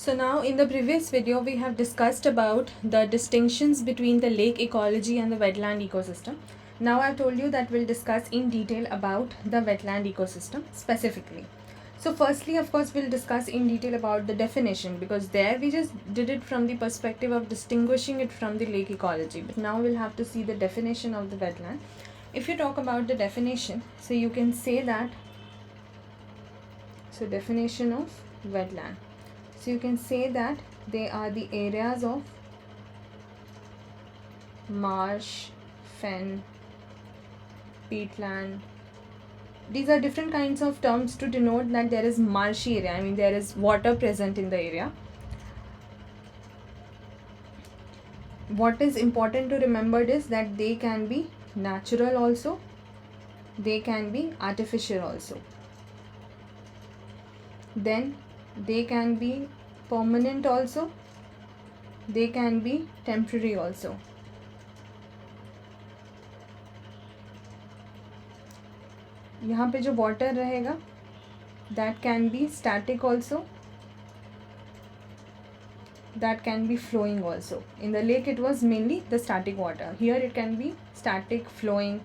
So now in the previous video we have discussed about the distinctions between the lake ecology and the wetland ecosystem. Now I've told you that we'll discuss in detail about the wetland ecosystem specifically. So firstly, of course, we'll discuss in detail about the definition, because there we just did it from the perspective of distinguishing it from the lake ecology. But now we'll have to see the definition of the wetland. If you talk about the definition, so you can say that, so definition of wetland. So you can say that they are the areas of marsh, fen, peatland. These are different kinds of terms to denote that there is marshy area. I mean, there is water present in the area. What is important to remember is that they can be natural also, they can be artificial also. Then they can be permanent also, they can be temporary also. यहाँ पे जो water रहेगा that can be static also, that can be flowing also. In the lake it was mainly the static water. Here it can be static, flowing.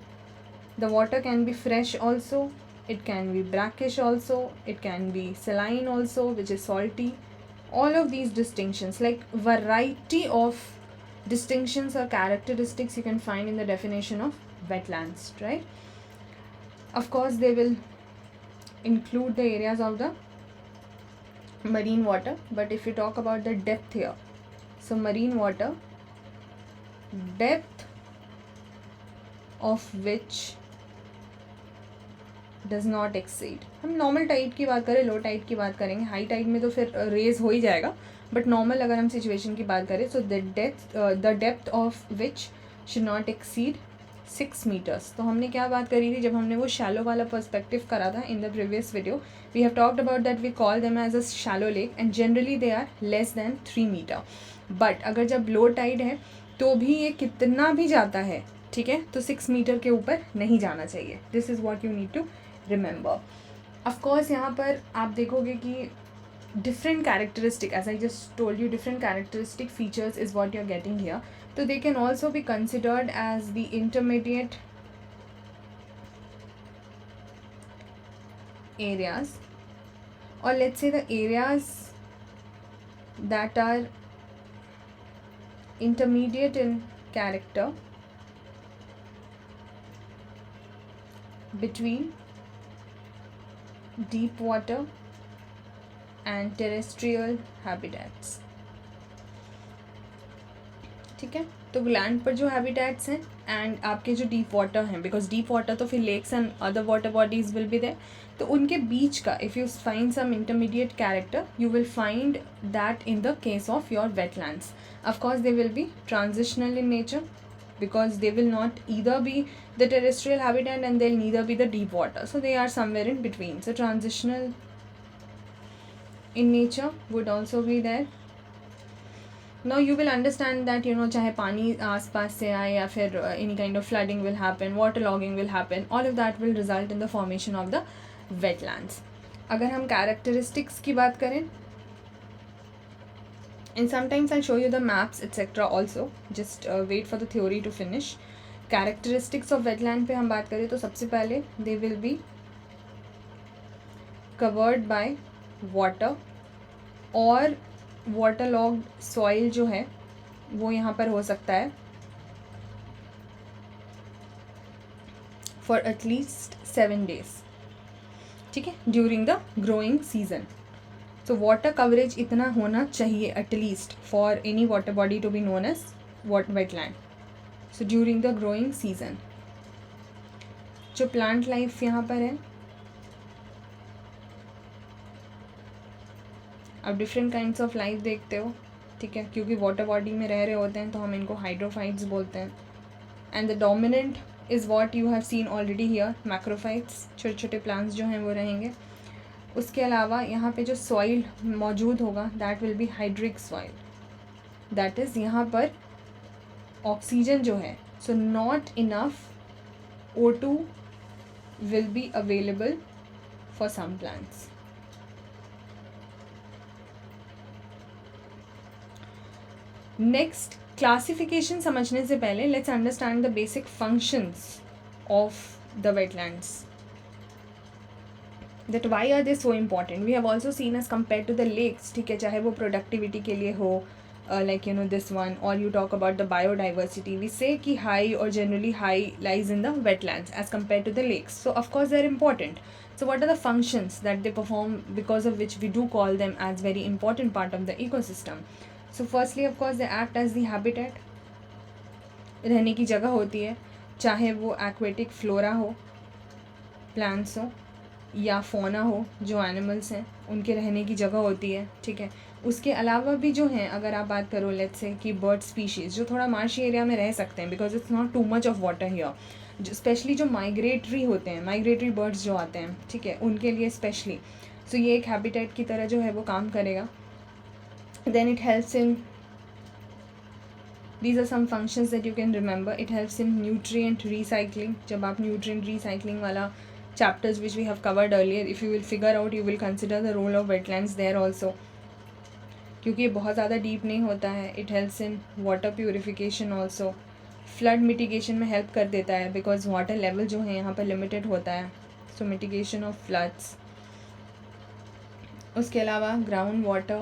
The water can be fresh also, it can be brackish also, it can be saline also, which is salty. All of these distinctions, like variety of distinctions or characteristics, you can find in the definition of wetlands, right? Of course, they will include the areas of the marine water, but if you talk about the depth here, so marine water, depth of which does not exceed. हम normal Tide की बात करें, low tide की बात करेंगे, high Tide में तो फिर रेज हो ही जाएगा, बट नॉर्मल अगर हम सिचुएशन की बात करें, so the depth of which should not exceed 6 metres. तो हमने क्या बात करी थी जब हमने वो शैलो वाला पर्सपेक्टिव करा था in the previous video. We have talked about that we call them as a shallow lake and generally they are less than 3 metre. But अगर जब लो टाइड है तो भी ये कितना भी जाता है, ठीक है, तो 6 मीटर के ऊपर नहीं जाना चाहिए. This is what you need to remember. Of course यहाँ पर आप देखोगे कि different characteristic, as I just told you, different characteristic features is what you're getting here. So they can also be considered as the intermediate areas, or let's say the areas that are intermediate in character between deep water and terrestrial habitats. ठीक है, तो land पर जो habitats हैं and आपके जो deep water हैं, because deep water तो फिर lakes and other water bodies will be there, तो उनके बीच का if you find some intermediate character you will find that in the case of your wetlands. Of course they will be transitional in nature, because they will not either be the terrestrial habitat and they'll neither be the deep water, so they are somewhere in between. So transitional in nature would also be there. Now you will understand that, you know, चाहे पानी आस पास से आए या फिर any kind of flooding will happen, waterlogging will happen, all of that will result in the formation of the wetlands. अगर हम characteristics की बात करें, and sometimes I'll show you the maps etc. also, just wait for the theory to finish. Characteristics of wetland पे हम बात करें तो सबसे पहले they will be covered by water, और waterlogged soil जो है वो यहाँ पर हो सकता है for at least 7 days, ठीक है, during the growing season. So water coverage इतना होना चाहिए at least for any water body to be known as wetland. So during the growing season. जो plant life यहाँ पर है, आप डिफरेंट काइंड्स ऑफ लाइफ देखते हो, ठीक है, क्योंकि वाटर बॉडी में रह रहे होते हैं तो हम इनको हाइड्रोफाइट्स बोलते हैं. And the dominant is what you have seen already here, macrophytes, छोटे छोटे प्लांट्स जो हैं वो रहेंगे. उसके अलावा यहाँ पे जो सॉइल मौजूद होगा that will be hydric soil, that is यहाँ पर ऑक्सीजन जो है, so not enough O2 will be available for some plants. Next, classification समझने से पहले let's understand the basic functions of the wetlands, that why are they so important. We have also seen as compare to the lakes, ठीक है, चाहे वो productivity के लिए हो, like you know this one, or you talk about the biodiversity, we say ki high or generally high lies in the wetlands as compared to the lakes. So of course they're important. So what are the functions that they perform, because of which we do call them as very important part of the ecosystem? So firstly of course they act as the habitat. रहने की जगह होती है, चाहे वो aquatic flora हो, plants हो, या फोना हो, जो एनिमल्स हैं उनके रहने की जगह होती है, ठीक है. उसके अलावा भी जो हैं, अगर आप बात करो लेट्स से कि बर्ड स्पीशीज़ जो थोड़ा मार्शी एरिया में रह सकते हैं, because it's not too much of water here, जो स्पेशली जो माइग्रेटरी होते हैं, माइग्रेटरी बर्ड्स जो आते हैं, ठीक है, उनके लिए स्पेशली. सो ये एक हैबिटेट की तरह जो है वो काम करेगा. Then it helps in, these are some functions that you can remember. It helps in nutrient recycling. जब आप nutrient recycling वाला chapters which we have covered earlier, if you will figure out, you will consider the role of wetlands there also, क्योंकि ये बहुत ज़्यादा deep नहीं होता है. It helps in water purification also. flood mitigation में help कर देता है, because water level जो है यहाँ पर limited होता है. So mitigation of floods. उसके अलावा ground water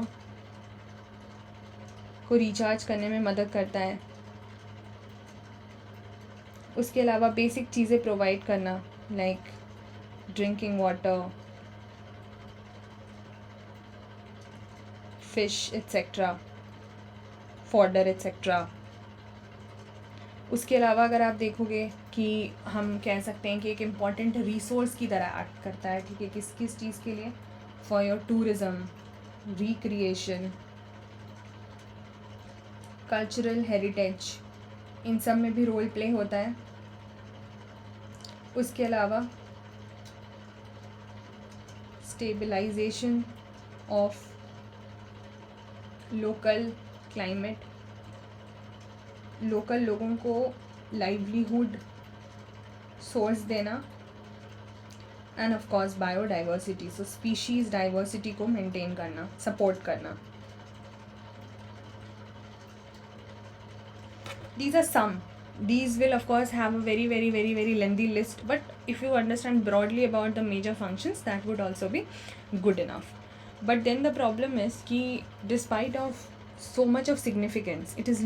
को रिचार्ज करने में मदद करता है. उसके अलावा बेसिक चीज़ें प्रोवाइड करना, like drinking water, fish etcetera, fodder etcetera. उसके अलावा अगर आप देखोगे कि हम कह सकते हैं कि एक इम्पॉर्टेंट रिसोर्स की तरह एक्ट करता है, ठीक है, किस किस चीज़ के लिए? For your tourism, recreation, cultural heritage, इन सब में भी रोल प्ले होता है. उसके अलावा stabilisation of local climate, local लोगों को लाइवलीहुड सोर्स देना, and of course biodiversity, so species diversity को मेंटेन करना, सपोर्ट करना. These are some. These will of course have a very very very very lengthy list, but if you understand broadly about the major functions, that would also be good enough. But then the problem is कि despite of so much of significance, it is,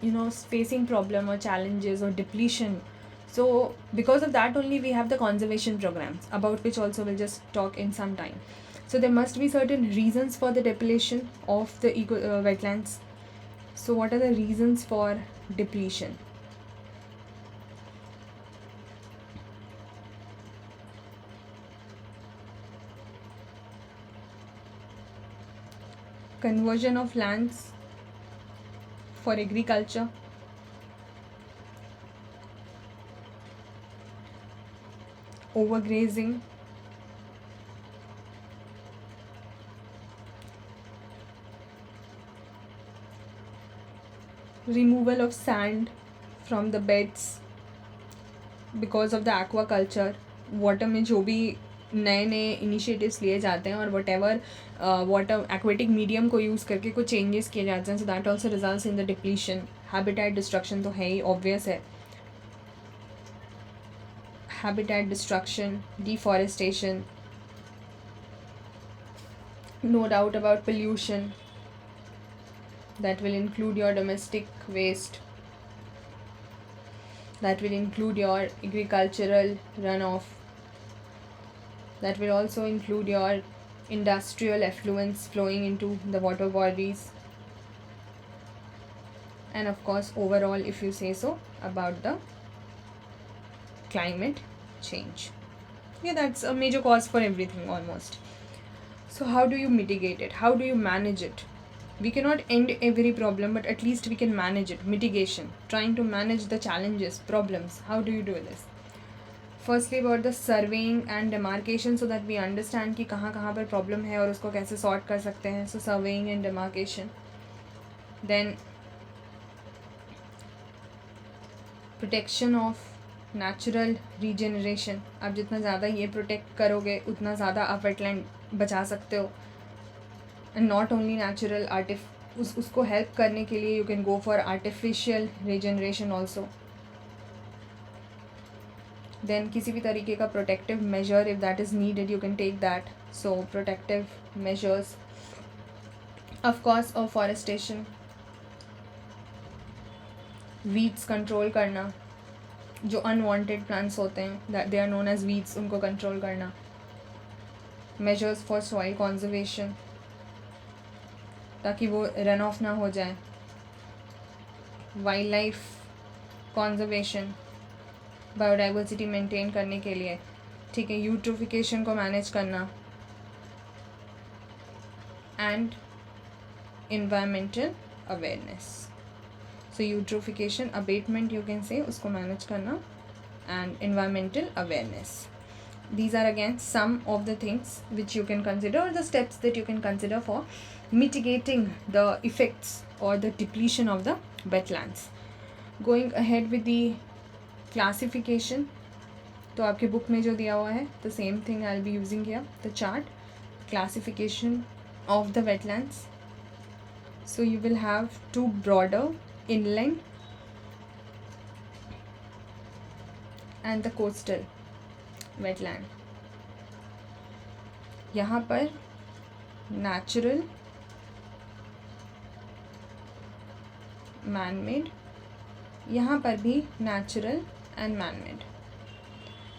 you know, facing problem or challenges or depletion. So because of that only we have the conservation programs, about which also we'll just talk in some time. So there must be certain reasons for the depletion of the wetlands. So what are the reasons for depletion? Conversion of lands for agriculture, overgrazing, removal of sand from the beds because of the aquaculture. Water में जो भी नए नए initiatives लिए जाते हैं और what ever water aquatic medium को यूज़ करके कुछ चेंजेस किए जाते हैं, so that also results in the depletion. Habitat destruction तो है ही, ऑब्वियस है. Habitat destruction, deforestation, no doubt about pollution, that will include your domestic waste, that will include your agricultural runoff, that will also include your industrial effluents flowing into the water bodies, and of course overall, if you say so, about the climate change. Yeah, that's a major cause for everything almost. So how do you mitigate it? How do you manage it? We cannot end every problem, but at least we can manage it. Mitigation, trying to manage the challenges, problems. How do you do this? Firstly, about the surveying and demarcation, so that we understand कि कहाँ कहाँ पर problem है और उसको कैसे sort कर सकते हैं. So surveying and demarcation. Then protection of natural regeneration. आप जितना ज़्यादा ये protect करोगे उतना ज़्यादा आप wetland बचा सकते हो. And not only natural, उसको हेल्प करने के लिए you can go for artificial regeneration also. Then किसी भी तरीके का protective measure if that is needed you can take that. So protective measures, of course afforestation, weeds control करना, जो अनवांटेड प्लांट्स होते हैं that they are known as weeds, उनको control करना. मेजर्स फॉर सॉइल कंजर्वेशन, ताकि वो run off ना हो जाए. Wild life conservation, biodiversity maintain करने के लिए, ठीक है. यूट्रोफिकेशन को मैनेज करना and environmental awareness. So eutrophication, abatement you can say, उसको मैनेज करना, and environmental awareness. These are again some of the things which you can consider, or the steps that you can consider for mitigating the effects or the depletion of the wetlands. Going ahead with the classification, तो आपके book में जो दिया हुआ है the same thing I'll be using here, the chart, classification of the wetlands. So you will have two broader, inland and the coastal wetland. यहाँ पर natural, man made, यहाँ पर भी natural and man made.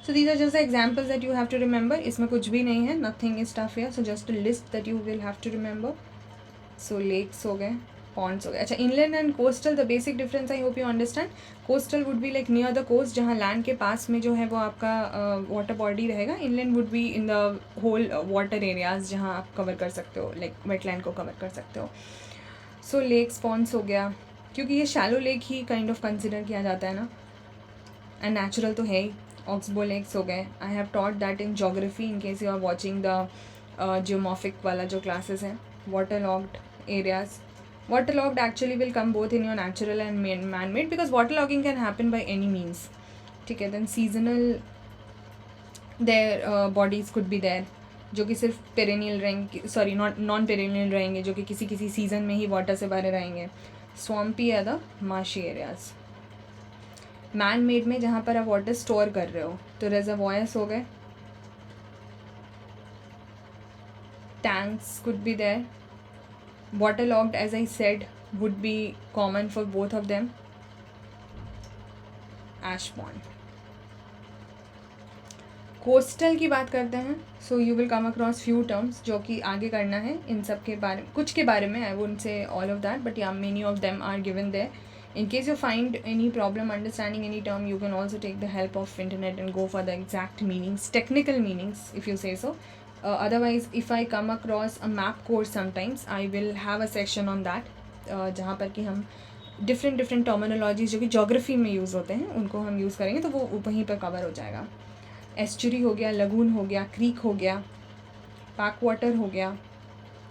So these are just the examples that you have to remember. इसमें कुछ भी नहीं है, nothing is tough here. So just a list that you will have to remember. So lakes हो गए, ponds हो गए. अच्छा, inland and coastal, the basic difference I hope you understand. Coastal would be like near the coast, जहाँ land के पास में जो है वो आपका वाटर बॉडी रहेगा. Inland would be in the whole water areas, जहाँ आप कवर कर सकते हो, लाइक वेटलैंड को कवर कर सकते हो. सो लेक्स, पॉन्ड्स हो गया, क्योंकि ये shallow lake he kind of consider किया जाता है ना, एंड नेचुरल तो है ही. ऑक्सबो लेक्स हो गए. I have taught that in geography in case you are watching the geomorphic वाला जो क्लासेस हैं. Water logged areas, waterlogged actually will come both in your natural and man-made, because waterlogging can happen by any means. ठीक है. then seasonal, their bodies could be there, जो कि सिर्फ perennial रहेंगे, sorry non perennial रहेंगे, जो कि किसी किसी सीजन में ही वाटर से भरे रहेंगे. स्वम्पी या the marshy areas. Man made में जहाँ पर आप वाटर स्टोर कर रहे हो, तो रेजर्वॉयर्स हो गए, tanks could be there. Waterlogged, as I said, would be common for both of them. Ash pond. Coastal की बात करते हैं. So you will come across few terms जो कि आगे करना है. इन सब के बारे में, कुछ के बारे में, I wouldn't say all of that, but yeah many of them are given there. In case you find any problem understanding any term, you can also take the help of internet and go for the exact meanings, technical meanings if you say so. Otherwise, if I come across a map course sometimes, I will have a section on that, जहाँ पर कि हम different terminologies जो कि geography में use होते हैं उनको हम यूज़ करेंगे, तो वो वहीं पर कवर हो जाएगा. एस्चुरी हो गया, लगून हो गया, क्रीक हो गया, पैक वाटर हो गया.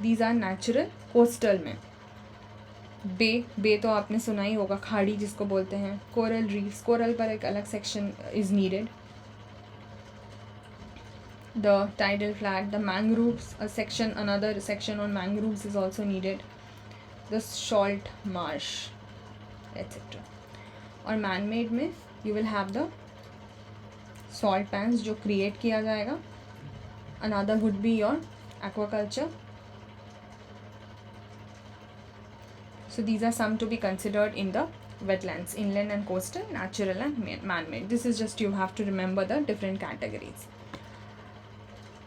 These are natural. कोस्टल में बे तो आपने सुना ही होगा, खाड़ी जिसको बोलते हैं. कोरल रीफ्स, कोरल पर एक अलग section is needed. the tidal flat, the mangroves, another section on mangroves is also needed. The salt marsh, etc. और man-made में you will have the salt pans जो create किया जाएगा. Another would be your aquaculture. So these are some to be considered in the wetlands, inland and coastal, natural and man-made. This is just, you have to remember the different categories.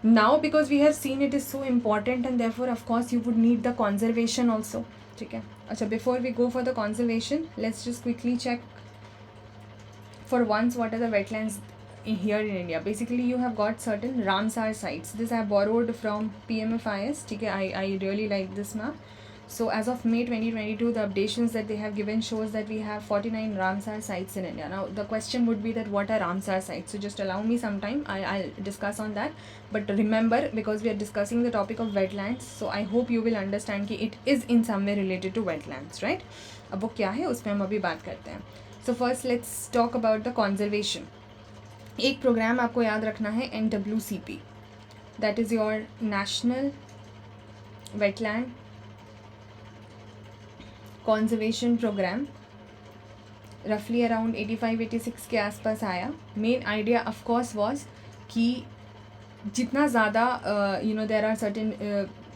Now because we have seen it is so important, and therefore of course you would need the conservation also. ठीक है. अच्छा, before we go for the conservation, let's just quickly check for once what are the wetlands here in India. Basically you have got certain Ramsar sites. This I have borrowed from PMFIS. ठीक है. I really like this map. So as of May 2022, the updations that they have given shows that we have 49 Ramsar sites in India. Now the question would be that what are Ramsar sites? So just allow me some time, I'll discuss on that. But remember, because we are discussing the topic of wetlands, so I hope you will understand कि it is in some way related to wetlands, right? अब वो क्या है उसमें हम अभी बात करते हैं. So first let's talk about the conservation. एक प्रोग्राम आपको याद रखना है, NWCP, that is your National Wetland conservation programme रफली अराउंड 85-86 के आसपास आया. Main idea of course was कि जितना ज़्यादा देर आर सर्टेन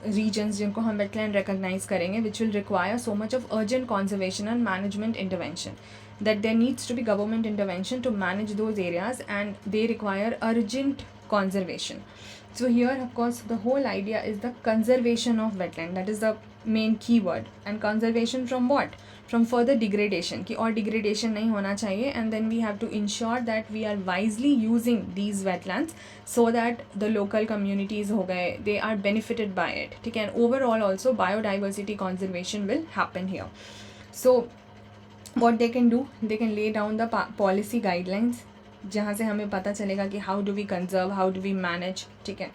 रीजन्स जिनको हम वेटलैंड रिकॉग्नाइज करेंगे which will require so much of urgent conservation and management intervention that there needs to be government intervention to manage those areas and they require urgent conservation. So here of course the whole idea is the conservation of wetland, that is the main keyword. And conservation from what? From further degradation, कि और degradation नहीं होना चाहिए, and then we have to ensure that we are wisely using these wetlands so that the local communities हो गए they are benefited by it, ठीक है. And overall also biodiversity conservation will happen here. So what they can do, they can lay down the policy guidelines जहाँ से हमें पता चलेगा कि how do we conserve, how do we manage, ठीक है.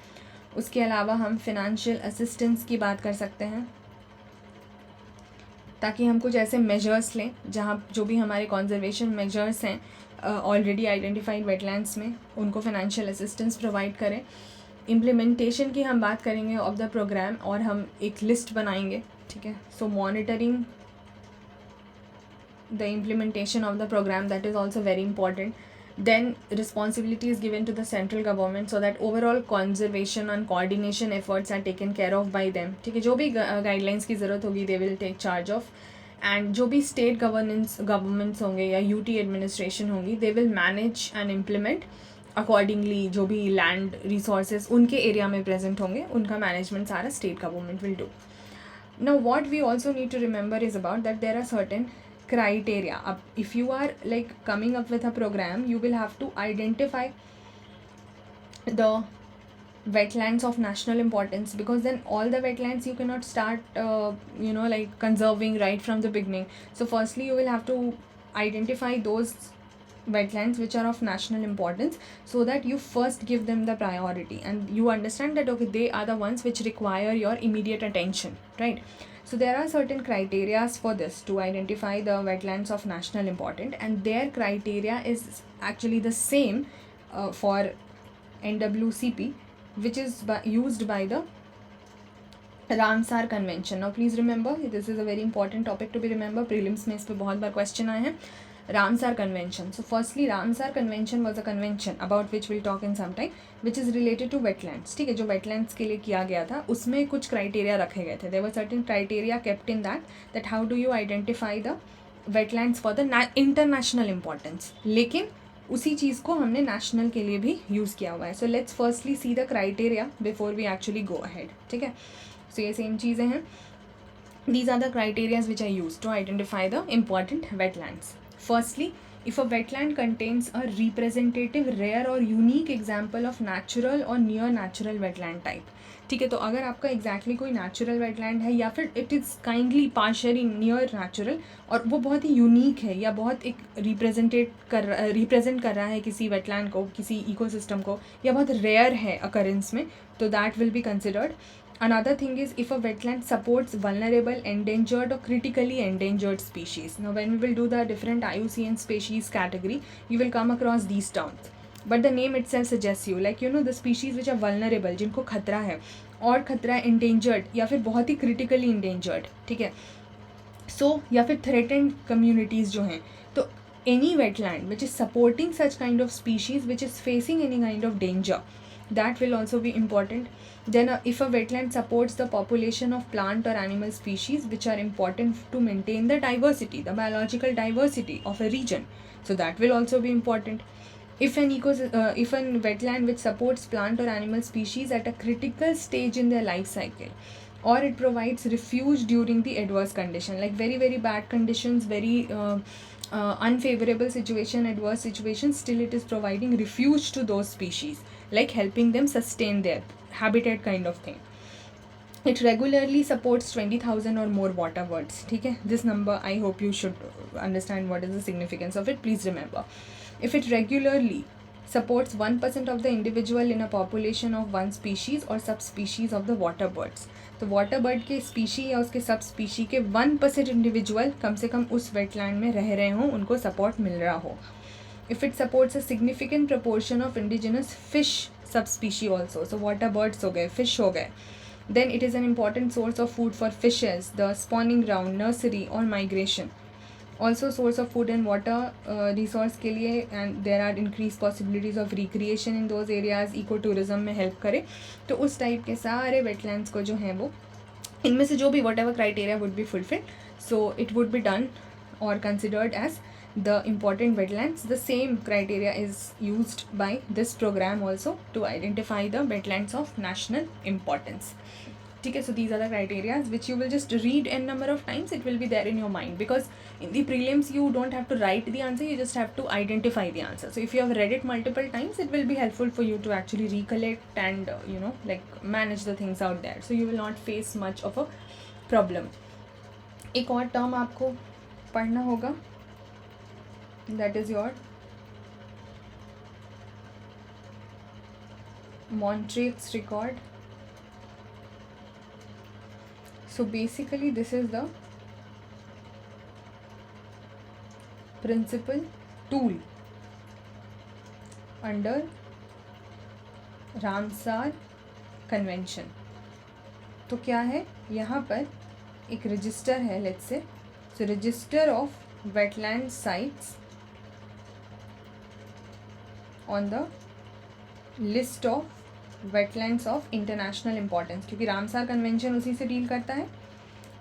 उसके अलावा हम financial assistance की बात कर सकते हैं ताकि हम कुछ ऐसे measures लें जहाँ जो भी हमारे conservation measures हैं already identified wetlands में उनको financial assistance provide करें. Implementation की हम बात करेंगे of the program और हम एक list बनाएंगे, ठीक है. So monitoring the implementation of the program, that is also very important. Then responsibility is given to the central government so that overall conservation and coordination efforts are taken care of by them, ठीक है. जो भी guidelines की ज़रूरत होगी they will take charge of, and जो भी state governments होंगे या UT administration होंगी they will manage and implement accordingly. जो भी land resources उनके area में present होंगे उनका management सारा state government will do. Now what we also need to remember is about that there are certain criteria. If you are like coming up with a program, you will have to identify the wetlands of national importance, because then all the wetlands you cannot start like conserving right from the beginning. So firstly you will have to identify those wetlands which are of national importance so that you first give them the priority and you understand that okay they are the ones which require your immediate attention, right? So there are certain criteria for this to identify the wetlands of national importance, and their criteria is actually the same for NWCP, which is used by the Ramsar Convention. Now please remember, this is a very important topic to be remembered. Prelims में इस पे बहुत बार question आए हैं. Ramsar Convention. So firstly Ramsar Convention was a convention about which we'll talk in some time, which is related to wetlands, ठीक है. जो wetlands के लिए किया गया था उसमें कुछ criteria रखे गए थे. There were certain criteria kept in that how do you identify the wetlands for the international importance. लेकिन उसी चीज़ को हमने national के लिए भी use किया हुआ है. So let's firstly see the criteria before we actually go ahead, ठीक है. So ये same चीज़ें हैं. These are the criteria which are used to identify the important wetlands. Firstly, if a wetland contains a representative, rare or unique example of natural or near natural wetland type, ठीक है. तो अगर आपका exactly कोई natural wetland है या फिर it is kindly partially near natural और वो बहुत ही unique है या बहुत एक represent कर रहा है किसी wetland को, किसी ecosystem को, या बहुत rare है occurrence में, तो that will be considered. Another thing is if a wetland supports vulnerable, endangered or critically endangered species. Now when we will do the different IUCN species category, you will come across these terms. But the name itself suggests you, like the species which are vulnerable, जिनको खतरा है, और खतरा endangered या फिर बहुत ही critically endangered, ठीक है. So या फिर threatened communities जो हैं, तो any wetland which is supporting such kind of species which is facing any kind of danger, that will also be important. Then if a wetland supports the population of plant or animal species which are important to maintain the diversity, the biological diversity of a region, so that will also be important. If an wetland which supports plant or animal species at a critical stage in their life cycle, or it provides refuge during the adverse condition, like very very bad conditions, very unfavorable situation, adverse situation, still it is providing refuge to those species, like helping them sustain their habitat kind of thing. It regularly supports 20,000 or more water birds, ठीक है. This number I hope you should understand what is the significance of it. Please remember, if it regularly supports 1% of the individual in a population of one species or subspecies of the water birds, तो water bird के species या उसके सब species के 1% individual कम से कम उस wetland में रह रहे हों, उनको सपोर्ट मिल रहा हो. If it supports a significant proportion of indigenous fish subspecies also, so water birds हो गए, फिश हो गए, Then it is an important source of food for fishes, the spawning ground, nursery और migration. Also source of food and water resource के लिए, and there are increased possibilities of recreation in those areas, ecotourism में help करे. तो उस type के सारे wetlands को जो हैं वो इनमें से जो भी whatever criteria would be fulfilled, so it would be done or considered as the important wetlands. The same criteria is used by this program also to identify the wetlands of national importance. ठीक है, so these are the criteria which you will just read n number of times. It will be there in your mind, because in the prelims you don't have to write the answer, you just have to identify the answer. So if you have read it multiple times, it will be helpful for you to actually recollect and like manage the things out there, so you will not face much of a problem. एक और term आपको पढ़ना होगा, that is your Montreux's record. So basically this is the principal tool under Ramsar convention. तो क्या है, यहाँ पर एक रजिस्टर है, let's say, so register of wetland sites on the list of wetlands of international importance, क्योंकि Ramsar convention उसी से डील करता है.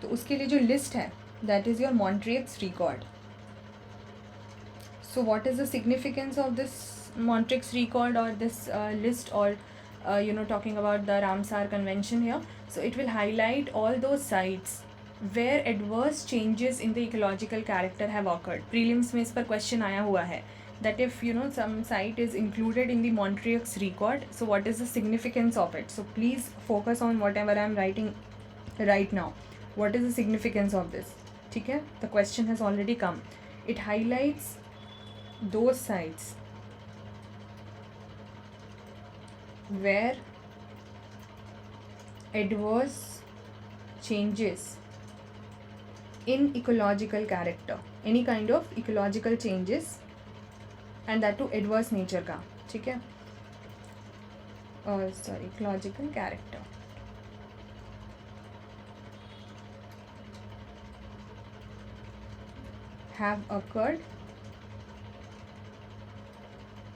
तो उसके लिए जो लिस्ट है that is your Montreux record. So what is the significance of this Montreux's record or this list, or talking about the Ramsar convention here? So it will highlight all those sites where adverse changes in the ecological character have occurred. Prelims में इस पर question आया हुआ है that if some site is included in the Montreux's record, so what is the significance of it? So please focus on whatever I am writing right now. What is the significance of this? ठीक है, the question has already come. It highlights those sites where adverse changes in ecological character, any kind of ecological changes, and that to adverse nature का, ठीक है, ecological character, have occurred,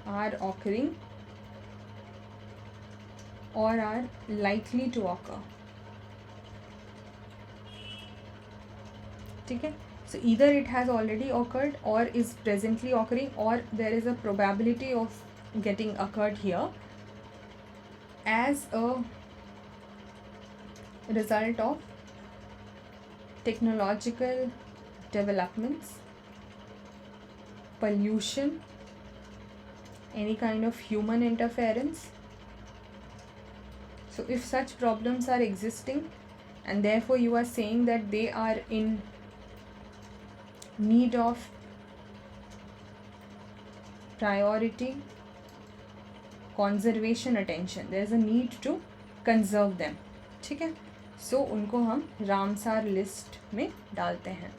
are occurring, or are likely to occur. ठीक है, so either it has already occurred or is presently occurring, or there is a probability of getting occurred here as a result of technological developments, pollution, any kind of human interference. So if such problems are existing and therefore you are saying that they are in need of priority conservation attention, there is a need to conserve them. ठीक है, so उनको हम Ramsar list में डालते हैं.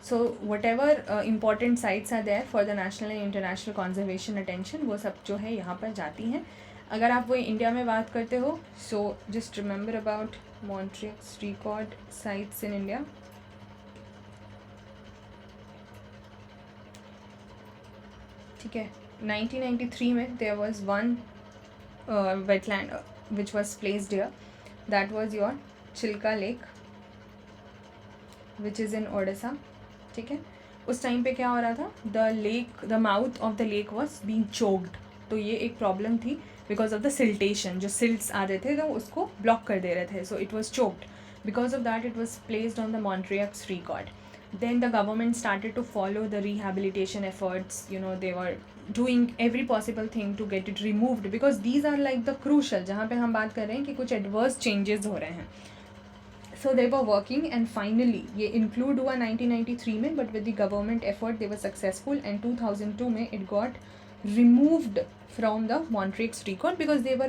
So whatever important sites are there for the national and international conservation attention, वो सब जो है यहाँ पर जाती हैं. अगर आप वो इंडिया में बात करते हो, so just remember about Montreux's record sites in India. ठीक है, 1993 में there was one wetland which was placed here, that was your Chilika lake which is in Odisha. ठीक है, उस टाइम पे क्या हो रहा था, the mouth of the lake was being choked. तो ये एक प्रॉब्लम थी बिकॉज ऑफ द सिल्टेशन, जो सिल्ट्स आ रहे थे तो उसको ब्लॉक कर दे रहे थे, so it was choked. Because of that it was placed on the Montreux's record. Then the government started to follow the rehabilitation efforts. They were doing every possible thing to get it removed, because these are like the crucial, जहाँ पे हम बात कर रहे हैं कि कुछ adverse changes हो रहे हैं. So they were working and finally ये include हुआ 1993 में, but with the government effort they were successful, and 2002 में it got removed from the Montreux's record because they were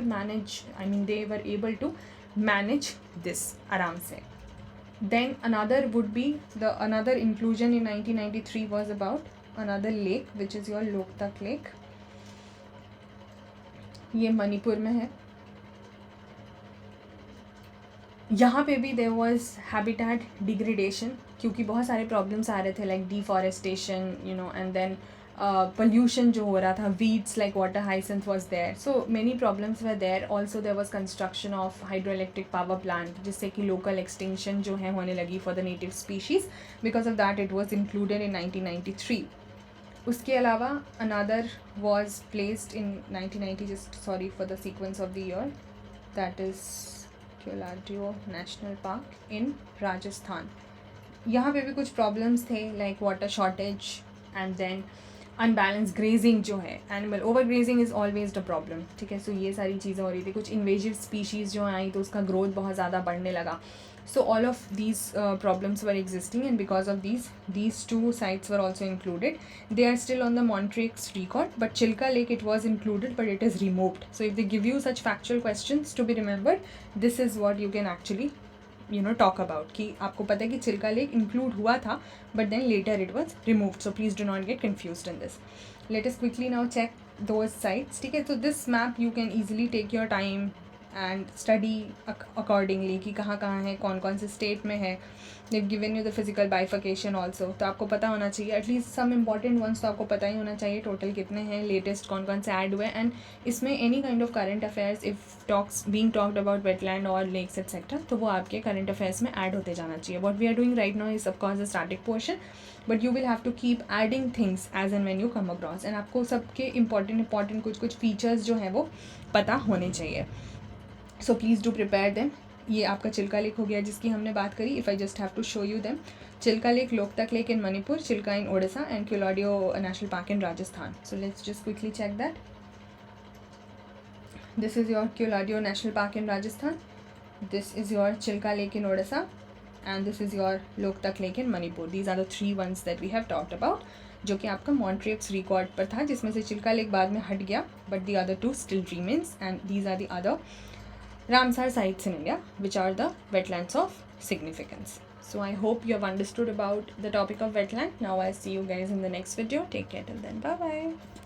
able to manage this आराम से. Then another would be another inclusion in 1993 was about another lake which is your Loktak Lake. ये मणिपुर में है. यहाँ पे भी there was habitat degradation, क्योंकि बहुत सारे प्रॉब्लम्स आ रहे थे like deforestation and then pollution जो हो रहा था, weeds like water hyacinth was there, so many problems were there. Also there was construction of hydroelectric power plant जिससे कि local extinction जो है होने लगी for the native species. Because of that it was included in 1993. उसके अलावा another was placed in 1990, just sorry for the sequence of the year, that is Keoladeo National Park in Rajasthan. यहाँ पे भी कुछ प्रॉब्लम्स थे like water shortage and then unbalance grazing जो है, animal over grazing is always the problem, ठीक है. सो ये सारी चीज़ें हो रही थी. कुछ इन्वेजिव स्पीशीज़ जो आई तो उसका ग्रोथ बहुत ज़्यादा बढ़ने लगा. So all of these problems were existing, and because of these two sites were also included. They are still on the Montreux record, but Chilka Lake, it was included but it is removed. So if they give you such factual questions to be remembered, this is what you can actually talk about, कि आपको पता है कि Chilka lake include हुआ था but then later it was removed. So please do not get confused in this. Let us quickly now check those sites, ठीक है. So this map you can easily take your time and study accordingly कि कहाँ कहाँ है, कौन कौन से state में है. They've given you the physical bifurcation also, तो आपको पता होना चाहिए एटलीस्ट सम इम्पॉर्टेंट वंस तो आपको पता ही होना चाहिए टोटल कितने हैं, लेटेस्ट कौन कौन से ऐड हुए. एंड इसमें any kind of current affairs if talks being talked about wetland और लेक्स एक्सेट्रा, तो वो आपके करंट अफेयर्स में ऐड होते जाना चाहिए. What we are doing right now is of course the static portion, but you will have to keep adding things as and when you come across. And आपको सबके important कुछ फीचर्स जो हैं वो पता होने चाहिए. So please do prepare them. ये आपका चिल्का लेक हो गया जिसकी हमने बात करी. If I just have to show you them, Chilka lake, Loktak lake in Manipur, Chilka in Odisha and Keoladeo national park in Rajasthan. So let's just quickly check that. This is your Keoladeo National Park in Rajasthan. This is your Chilka Lake in Odisha. And this is your Loktak Lake in Manipur. These are the three ones that we have talked about, जो कि आपका Montreux record पर था, जिसमें से Chilka lake बाद में हट गया, but the other two still remains. And these are the other Ramsar sites in India, which are the wetlands of significance. So I hope you have understood about the topic of wetland. Now I'll see you guys in the next video. Take care till then. Bye bye.